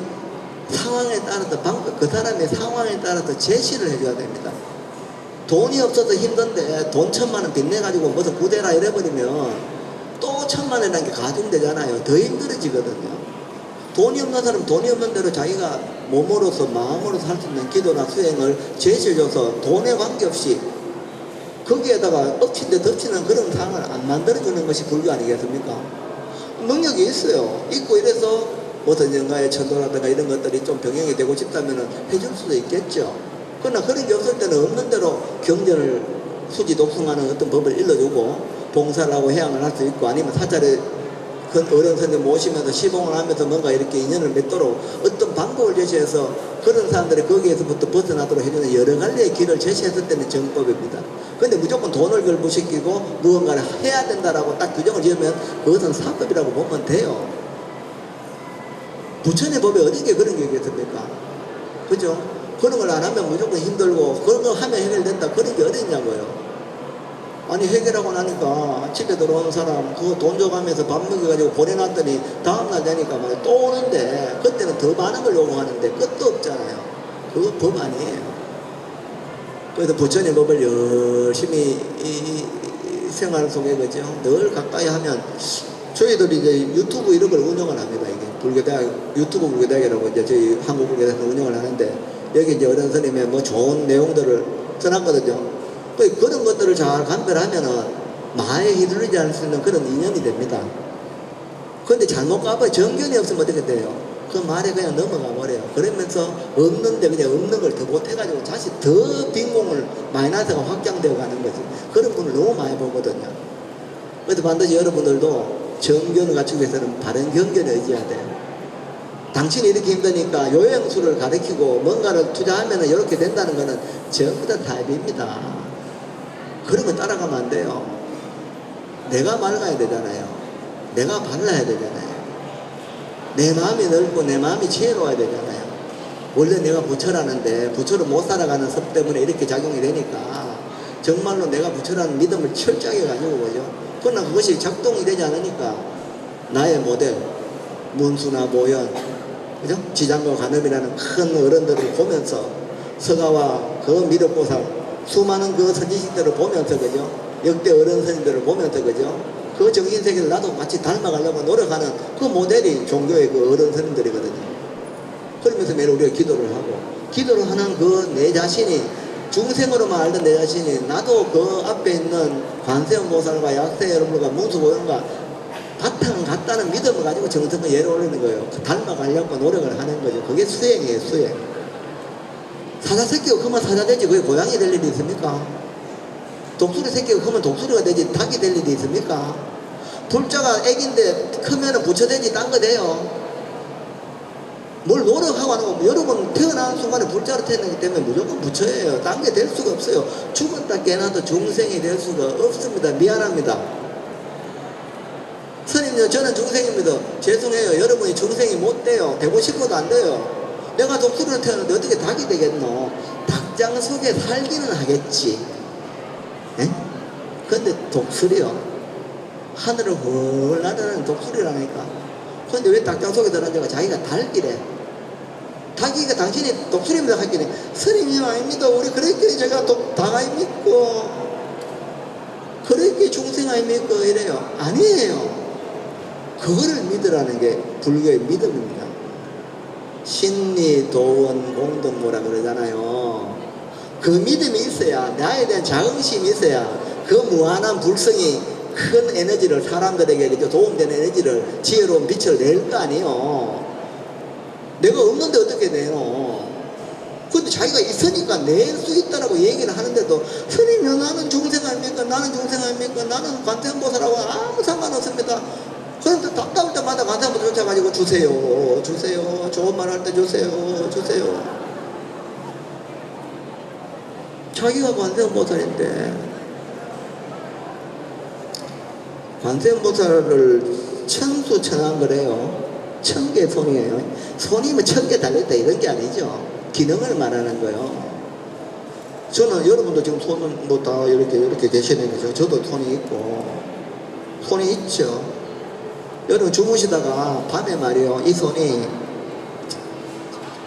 Speaker 2: 상황에 따라서 그 사람의 상황에 따라서 제시를 해줘야 됩니다. 돈이 없어서 힘든데 돈 1000만 원 빚내가지고 무슨 구대라 이래버리면 또 1000만 원이라는 게 가중되잖아요. 더 힘들어지거든요. 돈이 없는 사람은 돈이 없는 대로 자기가 몸으로서 마음으로서 할 수 있는 기도나 수행을 제시해줘서 돈에 관계없이 거기에다가 엎친데 덮치는 그런 상황을 안 만들어주는 것이 불교 아니겠습니까? 능력이 있어요. 있고 이래서 무슨 영가의 천도라든가 이런 것들이 좀 병행이 되고 싶다면 해줄 수도 있겠죠. 그러나 그런 게 없을 때는 없는 대로 경전을 수지 독송하는 어떤 법을 일러주고 봉사를 하고 해양을 할 수 있고 아니면 사찰에 큰 어른 선생님 모시면서 시봉을 하면서 뭔가 이렇게 인연을 맺도록 어떤 방법을 제시해서 그런 사람들이 거기에서부터 벗어나도록 해주는 여러 가지의 길을 제시했을 때는 정법입니다. 근데 무조건 돈을 결부시키고 무언가를 해야 된다라고 딱 규정을 지으면 그것은 사법이라고 보면 돼요. 부처의 법에 어디 게 그런 게 있겠습니까? 그죠? 그런 걸 안 하면 무조건 힘들고 그런 걸 하면 해결된다. 그런 게 어디 있냐고요. 아니 해결하고 나니까 집에 들어오는 사람 그거 돈 줘가면서 밥 먹여가지고 보내놨더니 다음날 되니까 또 오는데 그때는 더 많은 걸 요구하는데 끝도 없잖아요. 그거 법 아니에요. 그래서 부처의 법을 열심히 이 생활 속에 그죠 늘 가까이 하면 저희들이 이제 유튜브 이런 걸 운영을 합니다. 이게 불교대학 유튜브 불교대학이라고 이제 저희 한국 불교대학에서 운영을 하는데 여기 이제 어른 스님의 뭐 좋은 내용들을 써놨거든요. 그런 것들을 잘 감별하면은 마에 휘둘리지 않을 수 있는 그런 인연이 됩니다. 그런데 잘못 가봐 정견이 없으면 어떻게 돼요? 그 말에 그냥 넘어가 버려요. 그러면서 없는데 그냥 없는 걸 더 못해가지고 자칫 더 빈공을 마이너스가 확장되어 가는 거지. 그런 분을 너무 많이 보거든요. 그래서 반드시 여러분들도 정견을 갖추기 위해서는 바른 경견에 의지해야 돼요. 당신이 이렇게 힘드니까 요행수를 가르치고 뭔가를 투자하면 이렇게 된다는 거는 전부 다 타입입니다. 그런 거 따라가면 안 돼요. 내가 맑아야 되잖아요. 내가 발라야 되잖아요. 내 마음이 넓고 내 마음이 지혜로워야 되잖아요. 원래 내가 부처라는데 부처로 못 살아가는 섭 때문에 이렇게 작용이 되니까 정말로 내가 부처라는 믿음을 철저하게 가지고 보죠. 그러나 그것이 작동이 되지 않으니까 나의 모델 문수나 모연, 그죠? 지장과 관음이라는 큰 어른들을 보면서 서가와 그 미륵보살 수많은 그 선지식들을 보면서, 그죠? 역대 어른 스님들을 보면서, 그죠? 그 정신세계를 나도 같이 닮아가려고 노력하는 그 모델이 종교의 그 어른 스님들이거든요. 그러면서 매일 우리가 기도를 하고, 기도를 하는 그 내 자신이, 중생으로만 알던 내 자신이 나도 그 앞에 있는 관세음보살과 약세 여러분과 문수보살과 바탕 같다는 믿음을 가지고 정성을 예를 올리는 거예요. 닮아가려고 노력을 하는 거죠. 그게 수행이에요, 수행. 사자 새끼가 크면 사자 되지 그게 고양이 될 일이 있습니까? 독수리 새끼가 크면 독수리가 되지 닭이 될 일이 있습니까? 불자가 애기인데 크면은 부처 되지 딴 거 돼요. 뭘 노력하고 하는 거, 여러분 태어나는 순간에 불자로 태어나기 때문에 무조건 부처예요. 딴 게 될 수가 없어요. 죽었다 깨나도 중생이 될 수가 없습니다. 미안합니다. 스님요, 저는 중생입니다. 죄송해요. 여러분이 중생이 못 돼요. 되고 싶어도 안 돼요. 내가 독수리로 태어났는데 어떻게 닭이 되겠노? 닭장 속에 살기는 하겠지. 에? 근데 독수리요. 하늘을 헐 날아다니는 독수리라니까. 근데 왜 닭장 속에 들어앉아가 자기가 닭이래. 닭이가 당신이 독수리입니다 하기는 스님이 아닙니다. 우리 그렇게 제가 닭 아닙니까? 그렇게 중생 아닙니까? 이래요. 아니에요. 그거를 믿으라는 게 불교의 믿음입니다. 신리, 도원, 공덕모라 그러잖아요. 그 믿음이 있어야, 나에 대한 자긍심이 있어야 그 무한한 불성이 큰 에너지를 사람들에게 도움되는 에너지를 지혜로운 빛을 낼 거 아니에요. 내가 없는데 어떻게 내노? 근데 자기가 있으니까 낼 수 있다라고 얘기를 하는데도 스님요 나는 중생 아닙니까? 나는 중생 아닙니까? 나는 관세음보살하고 아무 상관없습니다. 그런데 답답할 때마다 관세음보살 쫓아가지고 주세요, 주세요, 좋은 말 할 때 주세요, 주세요. 자기가 관세음보살인데 관세음보살을 천수천한 거래요. 1000개 손이에요. 손이 뭐 1000개 달렸다 이런 게 아니죠. 기능을 말하는 거예요. 저는 여러분도 지금 손은 뭐 다 이렇게 계시는 저도 손이 있고 손이 있죠. 여러분 주무시다가 밤에 말이요 이 손이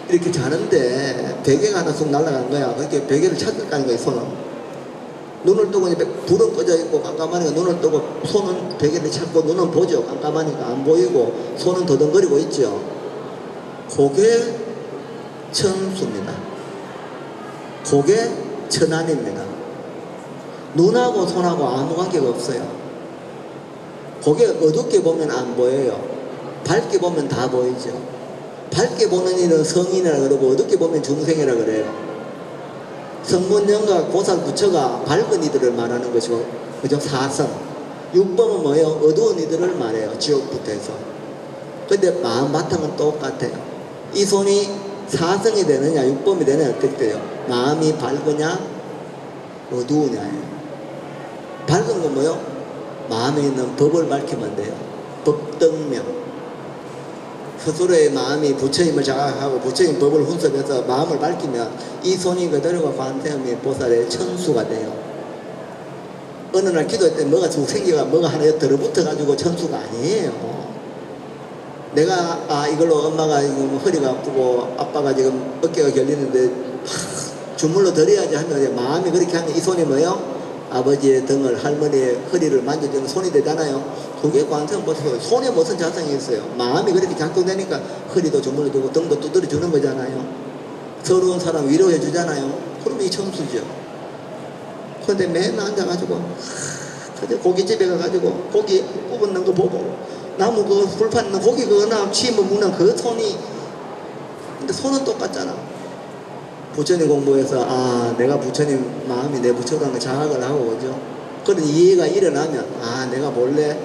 Speaker 2: 이렇게 자는데 베개가 하나 쑥 날아가는 거야. 그렇게 베개를 찾아가는 거예요. 손은 눈을 뜨고 이제 불은 꺼져 있고 깜깜하니까 눈을 뜨고 손은 베개를 찾고 눈은 보죠. 깜깜하니까 안 보이고 손은 더듬거리고 있죠. 그게 천수입니다. 그게 천안입니다. 눈하고 손하고 아무 관계가 없어요. 그게 어둡게 보면 안 보여요. 밝게 보면 다 보이죠. 밝게 보는 이는 성인이라 그러고 어둡게 보면 중생이라 그래요. 성문영과 보살 부처가 밝은 이들을 말하는 것이고, 그죠? 사성. 육범은 뭐예요? 어두운 이들을 말해요. 지옥부터 해서. 근데 마음 바탕은 똑같아요. 이 손이 사성이 되느냐, 육범이 되느냐, 어떻게 돼요? 마음이 밝으냐, 어두우냐예요. 밝은 건 뭐예요? 마음에 있는 법을 밝히면 돼요. 법등명. 스스로의 마음이 부처님을 자각하고 부처님 법을 훈습해서 마음을 밝히면 이 손이 그대로가 관세음의 보살의 천수가 돼요. 어느 날 기도할 때 뭐가 쭉 생기가 뭐가 하나 들어붙어 가지고 천수가 아니에요. 내가 이걸로 엄마가 지금 허리가 아프고 아빠가 지금 어깨가 결리는데 주물러 드려야지 하면 마음이 그렇게 하면 이 손이 뭐예요? 아버지의 등을 할머니의 허리를 만져주는 손이 되잖아요. 그게 관세음보살. 손에 무슨 자성이 있어요? 마음이 그렇게 작동되니까 허리도 주물러주고 등도 두드려주는 거잖아요. 서러운 사람 위로해 주잖아요. 그럼 이 천수죠. 근데 맨날 앉아가지고 그저 고깃집에 가가지고 고기 굽는 거 보고 나무 그 불판 있는 고기 그거 나 치면 먹는 그 손이, 근데 손은 똑같잖아. 부처님 공부해서 아 내가 부처님 마음이 내 부처라는 걸 자각을 하고 그죠. 그런 이해가 일어나면 아 내가 몰래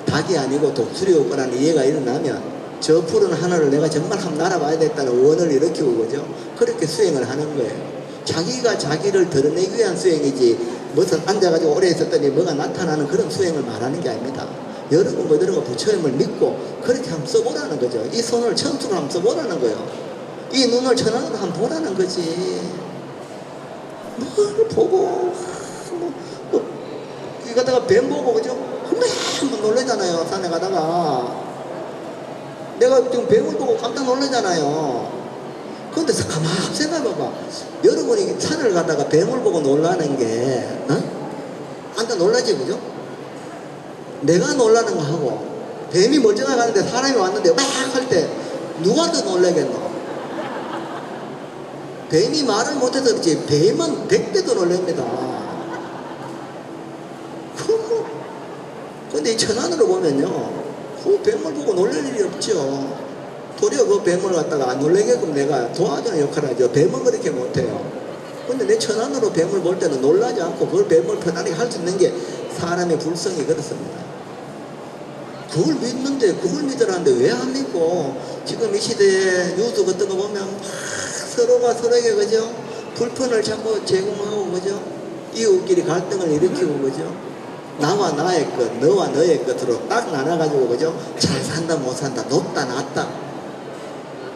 Speaker 2: 닭이 아니고 독수리일 거라는 이해가 일어나면 저 푸른 하늘을 내가 정말 한번 날아봐야겠다는 원을 일으키고 그죠. 그렇게 수행을 하는 거예요. 자기가 자기를 드러내기 위한 수행이지 무슨 앉아가지고 오래 있었더니 뭐가 나타나는 그런 수행을 말하는 게 아닙니다. 여러분 그대로가 부처님을 믿고 그렇게 한번 써보라는 거죠. 이 손을 천수로 한번 써보라는 거예요. 이 눈을 천안으로 한번 보라는 거지. 뭘 보고 이 가다가 뱀 보고 그죠? 한번 놀라잖아요. 산에 가다가 내가 지금 뱀을 보고 깜짝 놀라잖아요. 그런데 가만히 생각해봐봐. 여러분이 산을 가다가 뱀을 보고 놀라는 게 깜짝 놀라지 그죠? 내가 놀라는 거 하고 뱀이 멀쩡하게 가는데 사람이 왔는데 막 할 때 누가 더 놀라겠노? 뱀이 말을 못해서 그렇지 뱀은 100배도 놀랍니다. 근데 이 천안으로 보면요 그 뱀을 보고 놀랄 일이 없죠. 도리어 그 뱀을 갖다가 안 놀라게끔 내가 도와주는 역할을 하죠. 뱀은 그렇게 못해요. 근데 내 천안으로 뱀을 볼 때는 놀라지 않고 그걸 뱀을 편안하게 할 수 있는 게 사람의 불성이 그렇습니다. 그걸 믿는데 그걸 믿으라는데 왜 안 믿고 지금 이 시대에 뉴스 같은 거 보면 서로가 서로에게 그죠 불편을 자꾸 제공하고 그죠 이웃끼리 갈등을 일으키고 그죠 나와 나의 것 너와 너의 것으로 딱 나눠가지고 그죠 잘 산다 못 산다 높다 낮다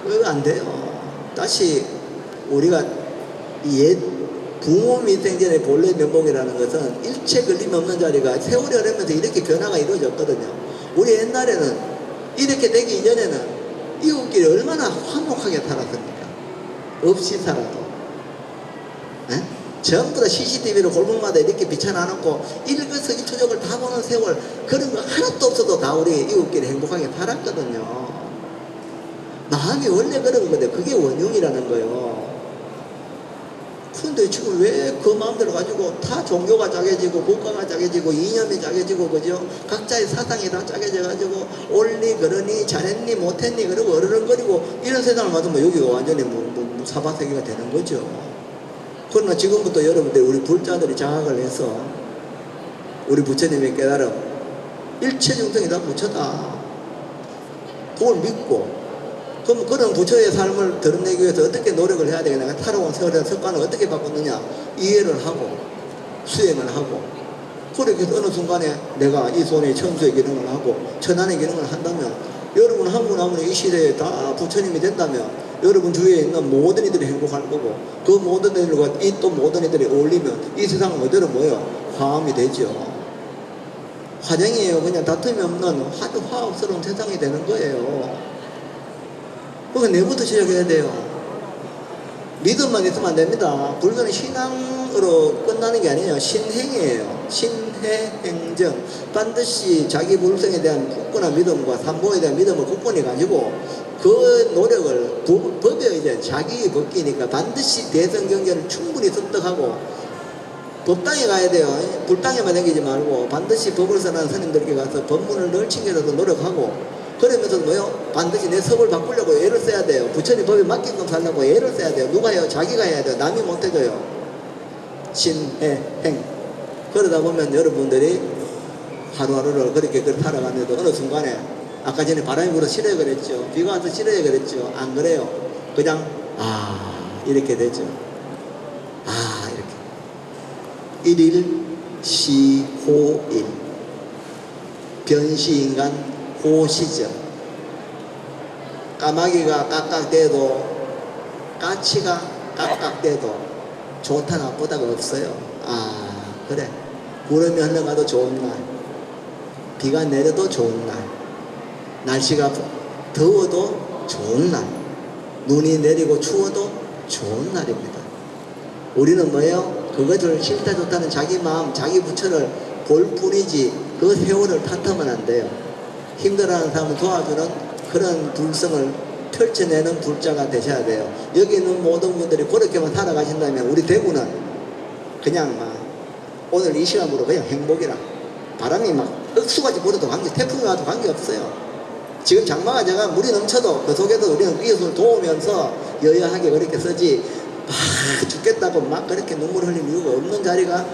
Speaker 2: 그거 안 돼요. 다시 우리가 옛 부모 민생전의 본래 면목이라는 것은 일체 걸림 없는 자리가 세월이 흐르면서 이렇게 변화가 이루어졌거든요. 우리 옛날에는 이렇게 되기 이전에는 이웃끼리 얼마나 화목하게 살았습니까? 없이 살아도 에? 전부 다 CCTV로 골목마다 이렇게 비춰놔놓고 일거수일투족을 다 보는 세월 그런 거 하나도 없어도 다 우리 이웃끼리 행복하게 살았거든요. 마음이 원래 그런 건데 그게 원흉이라는 거예요. 근데 지금 왜 그 마음대로 가지고 다 종교가 짜게지고 국가가 짜게지고 이념이 짜게지고 그죠? 각자의 사상이 다 짜게져 가지고 옳니 그러니 잘했니 못했니 그러고 어르렁거리고 이런 세상을 맞으면 여기가 완전히 사바세계가 되는 거죠. 그러나 지금부터 여러분들 우리 불자들이 장악을 해서 우리 부처님의 깨달음 일체 정성이 다 부처다 그걸 믿고 그럼 그런 부처의 삶을 드러내기 위해서 어떻게 노력을 해야 되겠냐 살아온 세월의 습관을 어떻게 바꿨느냐 이해를 하고 수행을 하고 그렇게 해서 어느 순간에 내가 이 손에 천수의 기능을 하고 천안의 기능을 한다면 여러분 한 분 한 분이 이 시대에 다 부처님이 된다면 여러분 주위에 있는 모든 이들이 행복할 거고 그 모든 이들과 이 또 모든 이들이 어울리면 이 세상은 뭐대로 뭐예요? 화음이 되죠. 화정이에요. 그냥 다툼이 없는 아주 화합스러운 세상이 되는 거예요. 그거 내부터 시작해야 돼요. 믿음만 있으면 안 됩니다. 불교는 신앙으로 끝나는 게 아니에요. 신행이에요. 신해행정. 반드시 자기 불성에 대한 굳건한 믿음과 삼보에 대한 믿음을 굳건히 가지고 그 노력을 법에 의해 자기 법기니까 반드시 대성경전을 충분히 습득하고 법당에 가야 돼요. 불당에만 다니지 말고 반드시 법을 써는 스님들에게 가서 법문을 늘 챙겨서 노력하고 그러면서 뭐요? 반드시 내 법을 바꾸려고 애를 써야 돼요. 부처님 법에 맞게끔 살려고 애를 써야 돼요. 누가 해요? 자기가 해야 돼요. 남이 못 해줘요. 신해행. 그러다 보면 여러분들이 하루하루를 그렇게 살아가는데도 어느 순간에 아까 전에 바람이 불어 싫어요 그랬죠. 비가 와서 싫어요 그랬죠. 안 그래요. 그냥 이렇게 되죠. 이렇게 일일시호일 변시인간 호시죠. 까마귀가 깍깍대도 까치가 깍깍대도 좋다 나쁘다가 없어요. 그래 구름이 흘러가도 좋은 날 비가 내려도 좋은 날 날씨가 더워도 좋은 날 눈이 내리고 추워도 좋은 날입니다. 우리는 뭐예요? 그것을 싫다 좋다는 자기 마음 자기 부처를 볼 뿐이지 그 세월을 탓하면 안 돼요. 힘들어하는 사람을 도와주는 그런 불성을 펼쳐내는 불자가 되셔야 돼요. 여기 있는 모든 분들이 그렇게만 살아가신다면 우리 대구는 그냥 막 오늘 이 시간으로 그냥 행복이라 바람이 막 억수같이 불어도 태풍이 와도 관계없어요. 지금 장마가 제가 물이 넘쳐도 그 속에서 우리는 위에서 도우면서 여여하게 그렇게 쓰지 막 죽겠다고 막 그렇게 눈물 흘릴 이유가 없는 자리가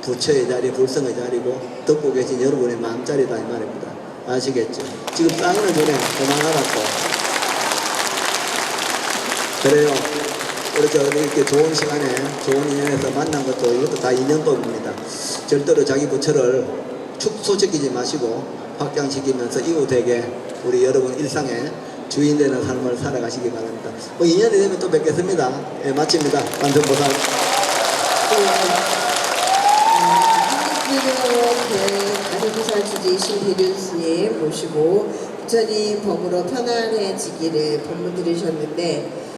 Speaker 2: 부처의 자리, 불성의 자리고 듣고 계신 여러분의 마음자리다 이 말입니다. 아시겠죠? 지금 사인을 전에 그만하라고 그래요. 이렇게 좋은 시간에 좋은 인연에서 만난 것도 이것도 다 인연법입니다. 절대로 자기 부처를 축소시키지 마시고 확장시키면서 이웃에게 우리 여러분 일상의 주인 되는 삶을 살아가시기 바랍니다. 뭐 인연이 되면 또 뵙겠습니다. 예, 마칩니다. 완전보살.
Speaker 1: 한국교회 가세보살 주지이신 대륜스님 모시고 부처님 법으로 편안해지기를 법문 들으셨는데